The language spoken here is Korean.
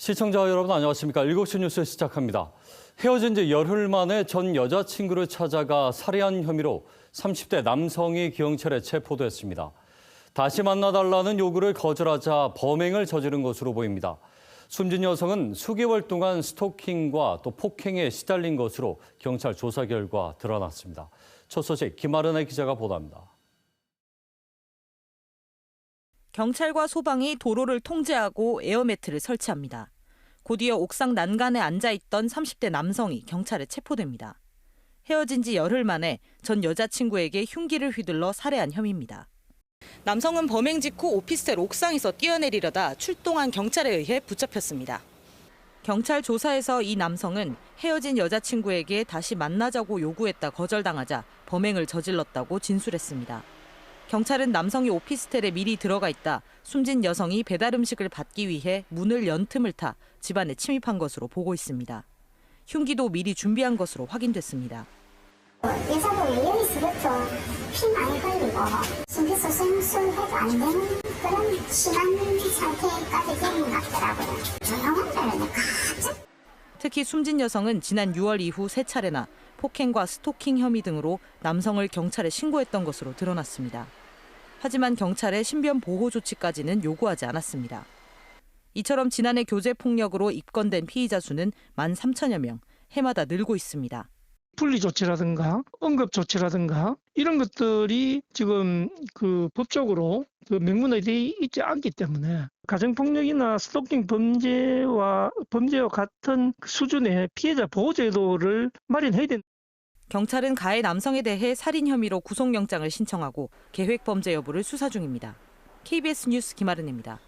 시청자 여러분 안녕하십니까. 7시 뉴스 시작합니다. 헤어진 지 열흘 만에 전 여자친구를 찾아가 살해한 혐의로 30대 남성이 경찰에 체포됐습니다. 다시 만나달라는 요구를 거절하자 범행을 저지른 것으로 보입니다. 숨진 여성은 수개월 동안 스토킹과 또 폭행에 시달린 것으로 경찰 조사 결과 드러났습니다. 첫 소식 김아른의 기자가 보도합니다. 경찰과 소방이 도로를 통제하고 에어매트를 설치합니다. 곧이어 옥상 난간에 앉아있던 30대 남성이 경찰에 체포됩니다. 헤어진 지 열흘 만에 전 여자친구에게 흉기를 휘둘러 살해한 혐의입니다. 남성은 범행 직후 오피스텔 옥상에서 뛰어내리려다 출동한 경찰에 의해 붙잡혔습니다. 경찰 조사에서 이 남성은 헤어진 여자친구에게 다시 만나자고 요구했다 거절당하자 범행을 저질렀다고 진술했습니다. 경찰은 남성이 오피스텔에 미리 들어가 있다 숨진 여성이 배달 음식을 받기 위해 문을 연 틈을 타 집안에 침입한 것으로 보고 있습니다. 흉기도 미리 준비한 것으로 확인됐습니다. 여자분이 여기서부터 피 많이 흘리고 심폐소생술해도 안 되는 그런 심한 상태까지 되는 것 같더라고요. 조용한 데는 갑자기. 특히 숨진 여성은 지난 6월 이후 3차례나 폭행과 스토킹 혐의 등으로 남성을 경찰에 신고했던 것으로 드러났습니다. 하지만 경찰의 신변 보호 조치까지는 요구하지 않았습니다. 이처럼 지난해 교제 폭력으로 입건된 피의자 수는 13,000여 명, 해마다 늘고 있습니다. 분리 조치라든가 응급 조치라든가 이런 것들이 지금 법적으로 명문화되어 있지 않기 때문에 가정폭력이나 스토킹 범죄와 같은 수준의 피해자 보호 제도를 마련해야 된다. 경찰은 가해 남성에 대해 살인 혐의로 구속영장을 신청하고 계획 범죄 여부를 수사 중입니다. KBS 뉴스 김아른입니다.